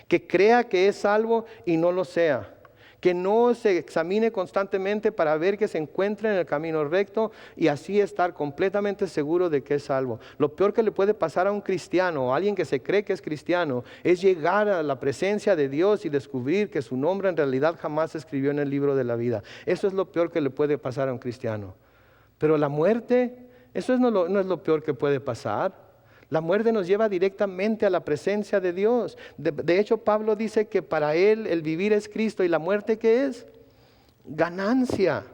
Que crea que es salvo y no lo sea. Que no se examine constantemente para ver que se encuentre en el camino recto y así estar completamente seguro de que es salvo. Lo peor que le puede pasar a un cristiano o a alguien que se cree que es cristiano es llegar a la presencia de Dios y descubrir que su nombre en realidad jamás se escribió en el libro de la vida. Eso es lo peor que le puede pasar a un cristiano. Pero la muerte, eso no es lo peor que puede pasar. La muerte nos lleva directamente a la presencia de Dios. De hecho, Pablo dice que para él el vivir es Cristo y la muerte ¿qué es? Ganancia.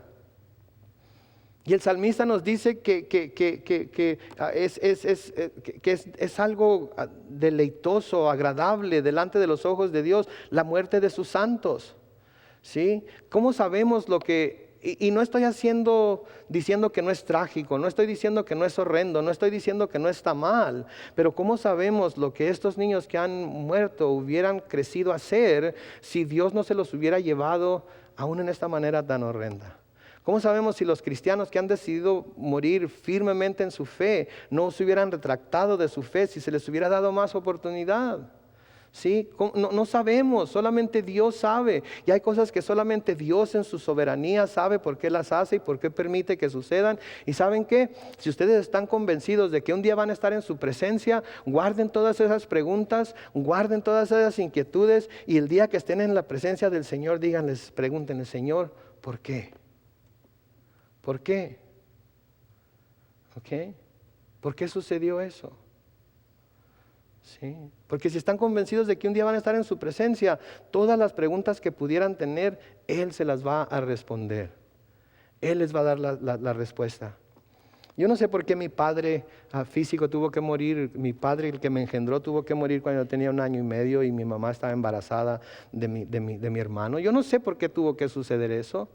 Y el salmista nos dice que es algo deleitoso, agradable delante de los ojos de Dios, la muerte de sus santos. ¿Sí? ¿Cómo sabemos lo que... Y no estoy diciendo que no es trágico, no estoy diciendo que no es horrendo, no estoy diciendo que no está mal, pero ¿cómo sabemos lo que estos niños que han muerto hubieran crecido a ser si Dios no se los hubiera llevado aún en esta manera tan horrenda? ¿Cómo sabemos si los cristianos que han decidido morir firmemente en su fe no se hubieran retractado de su fe si se les hubiera dado más oportunidad? ¿Sí? No sabemos, solamente Dios sabe. Y hay cosas que solamente Dios en su soberanía sabe por qué las hace y por qué permite que sucedan. Y ¿saben qué? Si ustedes están convencidos de que un día van a estar en su presencia, guarden todas esas preguntas, guarden todas esas inquietudes y el día que estén en la presencia del Señor, pregúntenle, Señor, ¿por qué? ¿Por qué? ¿Ok? ¿Por qué sucedió eso? Sí, porque si están convencidos de que un día van a estar en su presencia, todas las preguntas que pudieran tener, Él se las va a responder. Él les va a dar la respuesta. Yo no sé por qué mi padre físico tuvo que morir, mi padre, el que me engendró, tuvo que morir cuando yo tenía 1 año y medio y mi mamá estaba embarazada de mi hermano. Yo no sé por qué tuvo que suceder eso.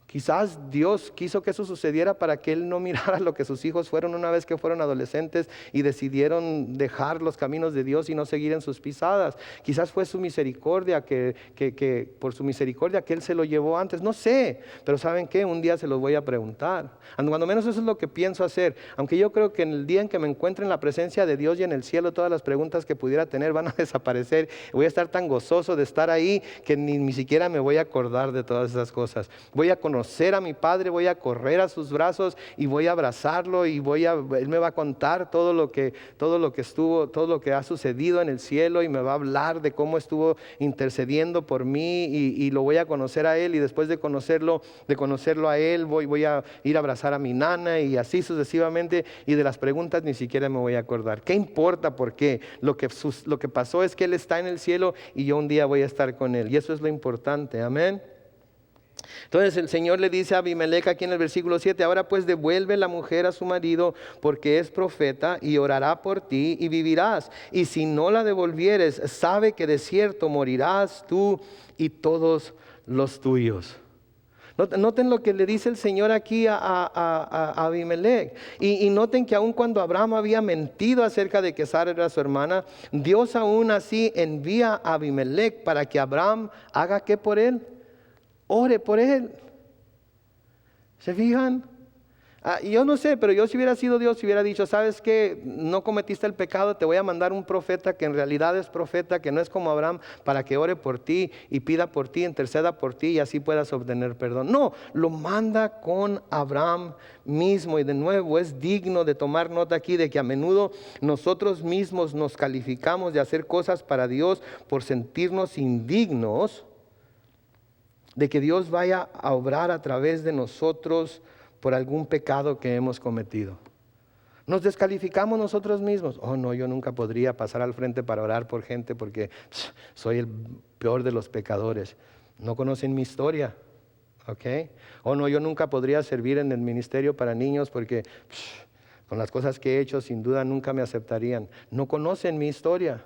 Quizás Dios quiso que eso sucediera para que Él no mirara lo que sus hijos fueron una vez que fueron adolescentes y decidieron dejar los caminos de Dios y no seguir en sus pisadas. Quizás fue su misericordia, que por su misericordia que Él se lo llevó antes. No sé, pero ¿saben qué? Un día se los voy a preguntar. Cuando menos eso es lo que pienso hacer. Aunque yo creo que en el día en que me encuentre en la presencia de Dios y en el cielo, todas las preguntas que pudiera tener van a desaparecer. Voy a estar tan gozoso de estar ahí que ni siquiera me voy a acordar de todas esas cosas. Voy a conocer a mi Padre, voy a correr a sus brazos y voy a abrazarlo y Él me va a contar todo lo que estuvo, todo lo que ha sucedido en el cielo y me va a hablar de cómo estuvo intercediendo por mí y lo voy a conocer a Él y después de conocerlo a Él voy a ir a abrazar a mi nana y así sucesivamente y de las preguntas ni siquiera me voy a acordar. ¿Qué importa? ¿Por qué? Lo que pasó es que Él está en el cielo y yo un día voy a estar con Él y eso es lo importante, amén. Entonces el Señor le dice a Abimelec aquí en el versículo 7, ahora pues devuelve la mujer a su marido porque es profeta y orará por ti y vivirás. Y si no la devolvieres, sabe que de cierto morirás tú y todos los tuyos. Noten lo que le dice el Señor aquí a Abimelec. Y noten que aun cuando Abraham había mentido acerca de que Sara era su hermana, Dios aún así envía a Abimelec para que Abraham haga ¿qué por él? Ore por él. ¿Se fijan? Yo no sé, pero yo si hubiera sido Dios, si hubiera dicho, ¿sabes qué? No cometiste el pecado, te voy a mandar un profeta que en realidad es profeta, que no es como Abraham, para que ore por ti y pida por ti, interceda por ti y así puedas obtener perdón. No, lo manda con Abraham mismo y de nuevo es digno de tomar nota aquí de que a menudo nosotros mismos nos calificamos de hacer cosas para Dios por sentirnos indignos de que Dios vaya a obrar a través de nosotros por algún pecado que hemos cometido. Nos descalificamos nosotros mismos. Oh no, yo nunca podría pasar al frente para orar por gente porque soy el peor de los pecadores. No conocen mi historia, ¿ok? Oh no, yo nunca podría servir en el ministerio para niños porque con las cosas que he hecho sin duda nunca me aceptarían. No conocen mi historia.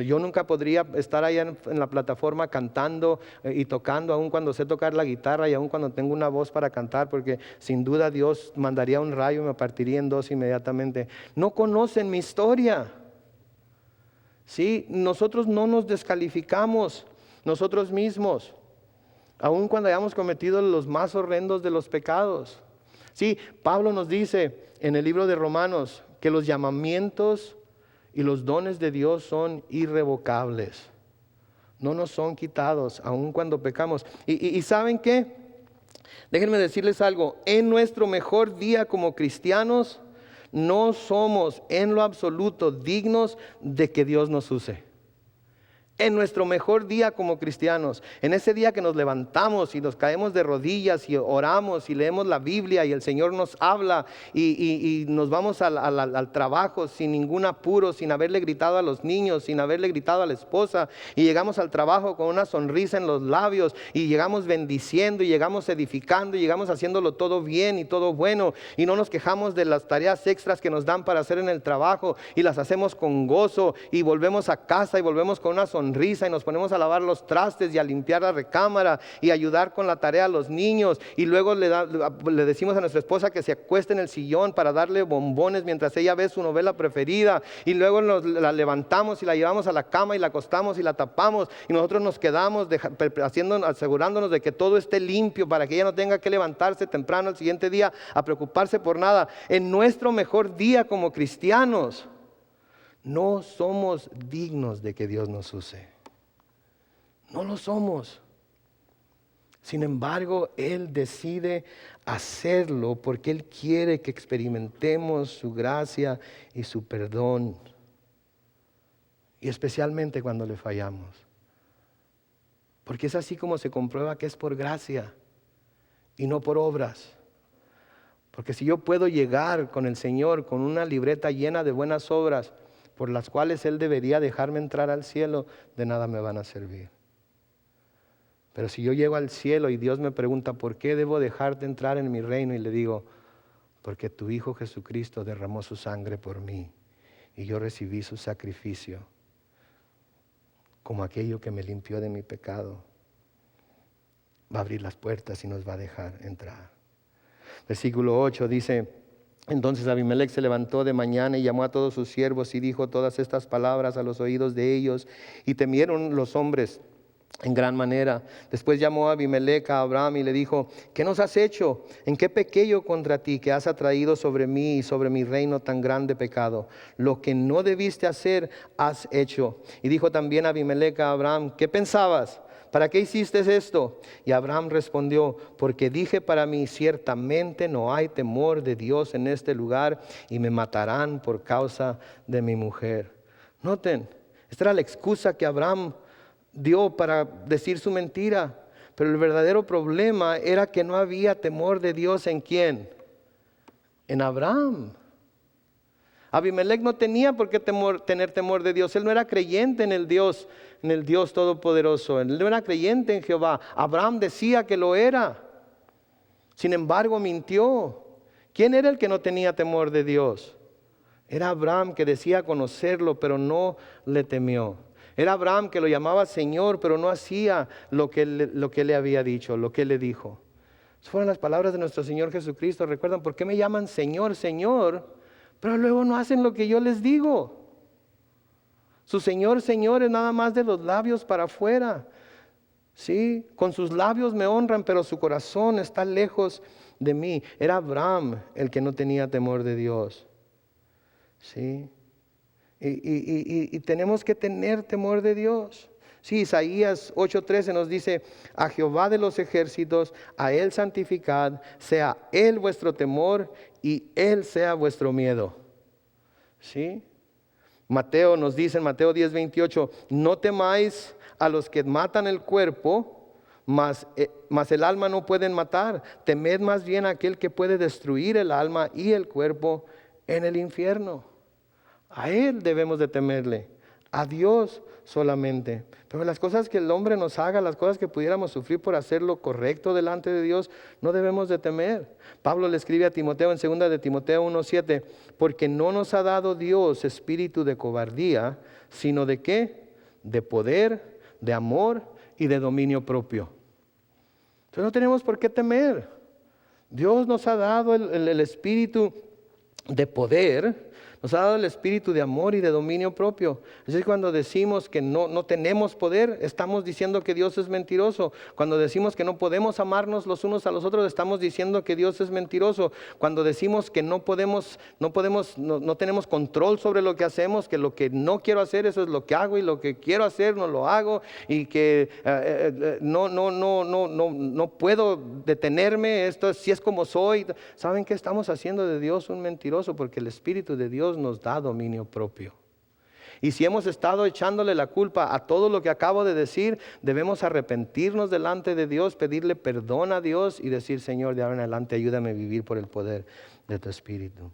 Yo nunca podría estar allá en la plataforma cantando y tocando, aun cuando sé tocar la guitarra y aun cuando tengo una voz para cantar, porque sin duda Dios mandaría un rayo y me partiría en dos inmediatamente. No conocen mi historia. ¿Sí? Nosotros no nos descalificamos nosotros mismos, aun cuando hayamos cometido los más horrendos de los pecados. Sí, Pablo nos dice en el libro de Romanos que los llamamientos y los dones de Dios son irrevocables. No nos son quitados, aun cuando pecamos. ¿Y saben qué? Déjenme decirles algo. En nuestro mejor día como cristianos, no somos en lo absoluto dignos de que Dios nos use. En nuestro mejor día como cristianos, en ese día que nos levantamos y nos caemos de rodillas y oramos y leemos la Biblia y el Señor nos habla y nos vamos al trabajo sin ningún apuro, sin haberle gritado a los niños, sin haberle gritado a la esposa, y llegamos al trabajo con una sonrisa en los labios y llegamos bendiciendo y llegamos edificando y llegamos haciéndolo todo bien y todo bueno y no nos quejamos de las tareas extras que nos dan para hacer en el trabajo y las hacemos con gozo y volvemos a casa y volvemos con una sonrisa y nos ponemos a lavar los trastes y a limpiar la recámara y ayudar con la tarea a los niños y luego le decimos a nuestra esposa que se acueste en el sillón para darle bombones mientras ella ve su novela preferida y luego la levantamos y la llevamos a la cama y la acostamos y la tapamos y nosotros nos quedamos asegurándonos de que todo esté limpio para que ella no tenga que levantarse temprano el siguiente día a preocuparse por nada. En nuestro mejor día como cristianos no somos dignos de que Dios nos use. No lo somos. Sin embargo, Él decide hacerlo porque Él quiere que experimentemos su gracia y su perdón. Y especialmente cuando le fallamos. Porque es así como se comprueba que es por gracia y no por obras. Porque si yo puedo llegar con el Señor con una libreta llena de buenas obras, por las cuales Él debería dejarme entrar al cielo, de nada me van a servir. Pero si yo llego al cielo y Dios me pregunta, ¿por qué debo dejarte entrar en mi reino? Y le digo, porque tu Hijo Jesucristo derramó su sangre por mí y yo recibí su sacrificio como aquello que me limpió de mi pecado. Va a abrir las puertas y nos va a dejar entrar. Versículo 8 dice: entonces Abimelech se levantó de mañana y llamó a todos sus siervos y dijo todas estas palabras a los oídos de ellos, y temieron los hombres en gran manera. Después llamó a Abimelech a Abraham y le dijo: ¿qué nos has hecho? ¿En qué pequé yo contra ti, que has atraído sobre mí y sobre mi reino tan grande pecado? Lo que no debiste hacer has hecho. Y dijo también Abimelech a Abraham: ¿qué pensabas? ¿Para qué hiciste esto? Y Abraham respondió: porque dije para mí, ciertamente no hay temor de Dios en este lugar, y me matarán por causa de mi mujer. Noten, esta era la excusa que Abraham dio para decir su mentira. Pero el verdadero problema era que no había temor de Dios. ¿En quién? En Abraham. Abimelech no tenía por qué tener temor de Dios. Él no era creyente en el Dios Todopoderoso. Él no era creyente en Jehová. Abraham decía que lo era. Sin embargo, mintió. ¿Quién era el que no tenía temor de Dios? Era Abraham, que decía conocerlo, pero no le temió. Era Abraham que lo llamaba Señor, pero no hacía lo que él le había dicho, lo que él le dijo. Esas fueron las palabras de nuestro Señor Jesucristo. ¿Recuerdan por qué me llaman Señor, Señor? Pero luego no hacen lo que yo les digo. Su Señor, Señor es nada más de los labios para afuera. Sí, con sus labios me honran, pero su corazón está lejos de mí. Era Abraham el que no tenía temor de Dios. Sí. Y tenemos que tener temor de Dios. Sí, Isaías 8:13 nos dice: a Jehová de los ejércitos, a Él santificad, sea Él vuestro temor y Él sea vuestro miedo. ¿Sí? Mateo nos dice en Mateo 10:28: no temáis a los que matan el cuerpo, mas el alma no pueden matar. Temed más bien a aquel que puede destruir el alma y el cuerpo en el infierno. A Él debemos de temerle, a Dios solamente. Pero las cosas que el hombre nos haga, las cosas que pudiéramos sufrir por hacer lo correcto delante de Dios, no debemos de temer. Pablo le escribe a Timoteo en 2 de Timoteo 1:7: porque no nos ha dado Dios espíritu de cobardía, sino de ¿qué? De poder, de amor y de dominio propio. Entonces no tenemos por qué temer. Dios nos ha dado el espíritu de poder, nos ha dado el espíritu de amor y de dominio propio. Así que cuando decimos que no tenemos poder, estamos diciendo que Dios es mentiroso. Cuando decimos que no podemos amarnos los unos a los otros, estamos diciendo que Dios es mentiroso. Cuando decimos que no tenemos control sobre lo que hacemos, que lo que no quiero hacer, eso es lo que hago, y lo que quiero hacer no lo hago, y que no puedo detenerme, esto si es como soy. ¿Saben qué? Estamos haciendo de Dios un mentiroso, porque el Espíritu de Dios nos da dominio propio. Y si hemos estado echándole la culpa a todo lo que acabo de decir, debemos arrepentirnos delante de Dios, pedirle perdón a Dios y decir: Señor, de ahora en adelante ayúdame a vivir por el poder de tu Espíritu.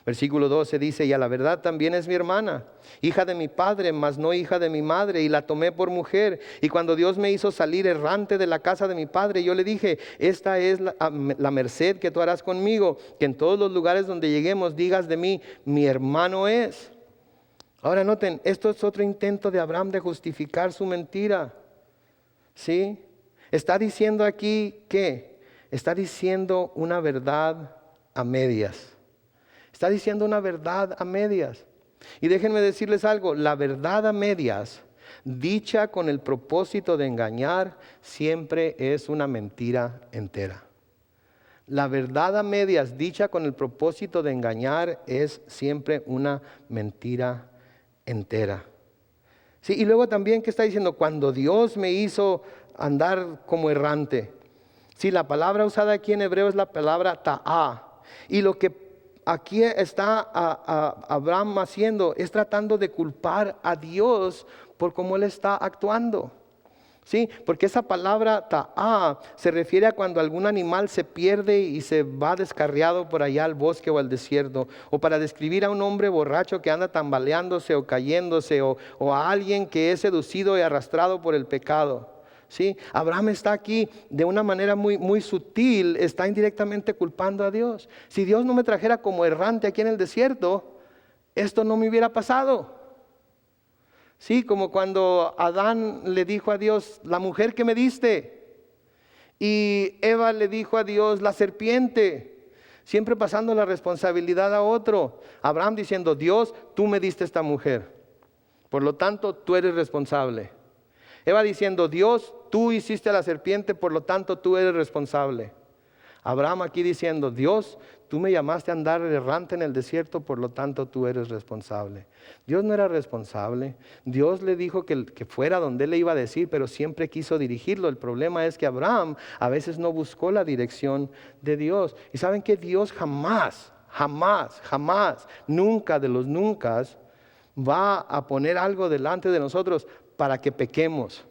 Versículo 12 dice: y a la verdad también es mi hermana, hija de mi padre, mas no hija de mi madre, y la tomé por mujer. Y cuando Dios me hizo salir errante de la casa de mi padre, yo le dije: esta es la merced que tú harás conmigo, que en todos los lugares donde lleguemos digas de mí: mi hermano es. Ahora noten, esto es otro intento de Abraham de justificar su mentira. ¿Sí? Está diciendo aquí que está diciendo una verdad a medias. Está diciendo una verdad a medias. Y déjenme decirles algo: la verdad a medias, dicha con el propósito de engañar, siempre es una mentira entera. La verdad a medias, dicha con el propósito de engañar, es siempre una mentira entera. Sí, y luego también, ¿qué está diciendo? Cuando Dios me hizo andar como errante. Sí, la palabra usada aquí en hebreo es la palabra ta'á. Y lo que aquí está Abraham haciendo es tratando de culpar a Dios por cómo él está actuando. Sí, porque esa palabra ta'á se refiere a cuando algún animal se pierde y se va descarriado por allá al bosque o al desierto, o para describir a un hombre borracho que anda tambaleándose o cayéndose, o a alguien que es seducido y arrastrado por el pecado. ¿Sí? Abraham está aquí de una manera muy, muy sutil, está indirectamente culpando a Dios. Si Dios no me trajera como errante aquí en el desierto, esto no me hubiera pasado. Sí, como cuando Adán le dijo a Dios, la mujer que me diste, y Eva le dijo a Dios, la serpiente, siempre pasando la responsabilidad a otro. Abraham diciendo, Dios, tú me diste esta mujer, por lo tanto tú eres responsable. Eva diciendo, Dios, tú hiciste a la serpiente, por lo tanto tú eres responsable. Abraham aquí diciendo, Dios, tú me llamaste a andar errante en el desierto, por lo tanto tú eres responsable. Dios no era responsable. Dios le dijo que fuera donde él le iba a decir, pero siempre quiso dirigirlo. El problema es que Abraham a veces no buscó la dirección de Dios. Y saben que Dios jamás, nunca de los nunca va a poner algo delante de nosotros para que pequemos.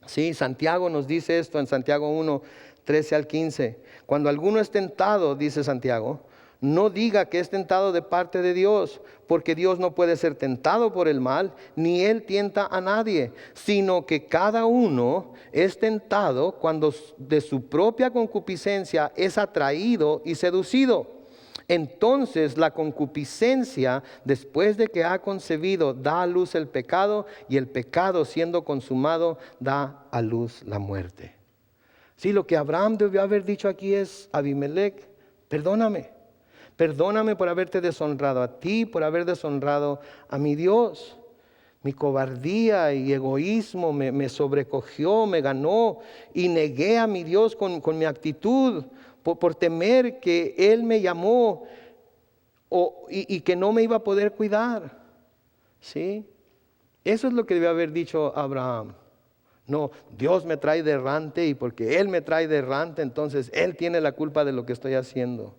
Sí, Santiago nos dice esto en Santiago 1, 13 al 15. Cuando alguno es tentado, dice Santiago, no diga que es tentado de parte de Dios, porque Dios no puede ser tentado por el mal, ni Él tienta a nadie, sino que cada uno es tentado cuando de su propia concupiscencia es atraído y seducido. Entonces la concupiscencia, después de que ha concebido, da a luz el pecado, y el pecado, siendo consumado, da a luz la muerte. Sí, lo que Abraham debió haber dicho aquí es, Abimelech, perdóname por haberte deshonrado a ti, por haber deshonrado a mi Dios. Mi cobardía y egoísmo me sobrecogió, me ganó, y negué a mi Dios con mi actitud, por temer que Él me llamó y que no me iba a poder cuidar. ¿Sí? Eso es lo que debió haber dicho Abraham. No, Dios me trae de errante, y porque Él me trae de errante, entonces Él tiene la culpa de lo que estoy haciendo.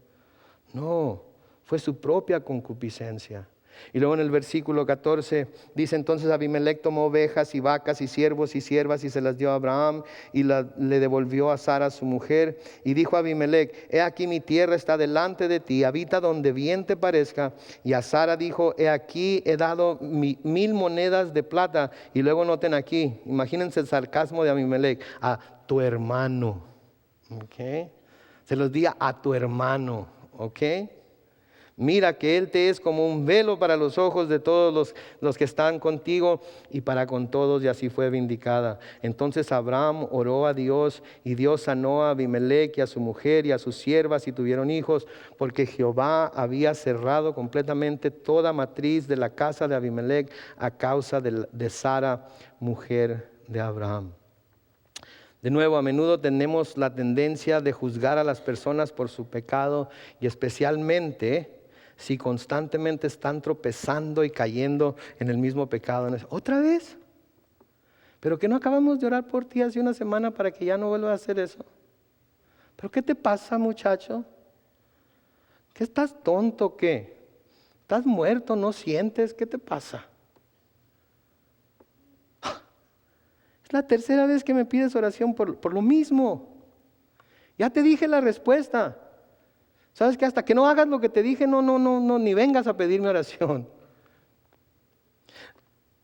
No, fue su propia concupiscencia. Y luego en el versículo 14 dice, entonces Abimelech tomó ovejas y vacas y siervos y siervas y se las dio a Abraham, y le devolvió a Sara su mujer. Y dijo a Abimelech, he aquí mi tierra está delante de ti, habita donde bien te parezca. Y a Sara dijo, he aquí he dado 1000 monedas de plata. Y luego noten aquí, imagínense el sarcasmo de Abimelech, a tu hermano. ¿Okay? Se los di a tu hermano. ¿Ok? Mira que Él te es como un velo para los ojos de todos los que están contigo y para con todos, y así fue vindicada. Entonces Abraham oró a Dios, y Dios sanó a Abimelech y a su mujer y a sus siervas, y tuvieron hijos, porque Jehová había cerrado completamente toda matriz de la casa de Abimelech a causa de Sara, mujer de Abraham. De nuevo, a menudo tenemos la tendencia de juzgar a las personas por su pecado, y especialmente si constantemente están tropezando y cayendo en el mismo pecado. ¿Otra vez? ¿Pero que no acabamos de orar por ti hace una semana para que ya no vuelvas a hacer eso? ¿Pero qué te pasa, muchacho? ¿Qué estás tonto o qué? ¿Estás muerto? ¿No sientes? ¿Qué te pasa? Es la tercera vez que me pides oración por lo mismo. Ya te dije la respuesta. ¿Sabes qué? Hasta que no hagas lo que te dije, no, ni vengas a pedirme oración.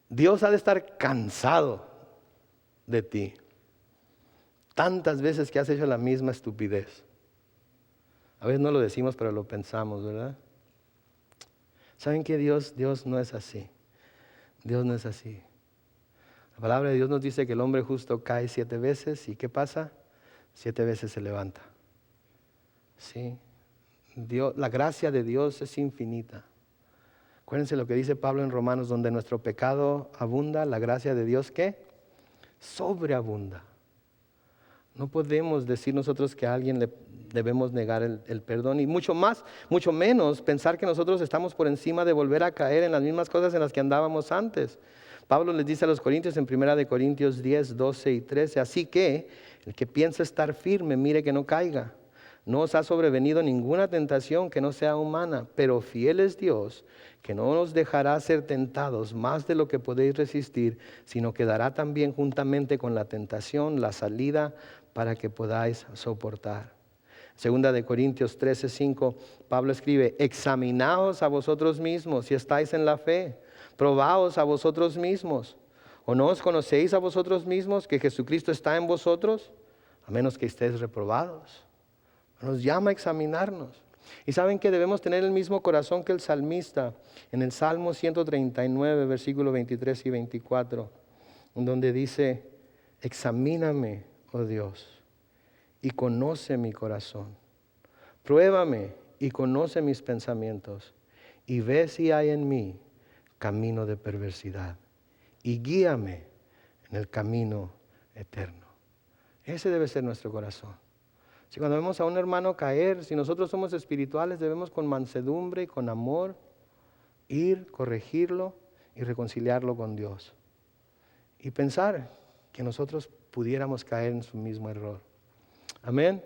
Dios ha de estar cansado de ti. Tantas veces que has hecho la misma estupidez. A veces no lo decimos, pero lo pensamos, ¿verdad? ¿Saben qué? Dios no es así. Dios no es así. La palabra de Dios nos dice que el hombre justo cae 7 veces, ¿y qué pasa? 7 veces se levanta. Sí. La gracia de Dios es infinita. Acuérdense lo que dice Pablo en Romanos, donde nuestro pecado abunda, la gracia de Dios, ¿qué? Sobreabunda. No podemos decir nosotros que a alguien le debemos negar el perdón, y mucho menos pensar que nosotros estamos por encima de volver a caer en las mismas cosas en las que andábamos antes. Pablo les dice a los corintios en 1 Corintios 10, 12 y 13, así que el que piensa estar firme, mire que no caiga. No os ha sobrevenido ninguna tentación que no sea humana, pero fiel es Dios, que no nos dejará ser tentados más de lo que podéis resistir, sino que dará también juntamente con la tentación la salida para que podáis soportar. 2 Corintios 13, 5, Pablo escribe, examinaos a vosotros mismos si estáis en la fe, probaos a vosotros mismos. ¿O no os conocéis a vosotros mismos que Jesucristo está en vosotros? A menos que estéis reprobados. Nos llama a examinarnos. Y saben que debemos tener el mismo corazón que el salmista en el Salmo 139, versículos 23 y 24, donde dice: examíname, oh Dios, y conoce mi corazón. Pruébame y conoce mis pensamientos, y ve si hay en mí camino de perversidad, y guíame en el camino eterno. Ese debe ser nuestro corazón. Si cuando vemos a un hermano caer, si nosotros somos espirituales, debemos con mansedumbre y con amor ir, corregirlo y reconciliarlo con Dios. Y pensar que nosotros pudiéramos caer en su mismo error. Amén.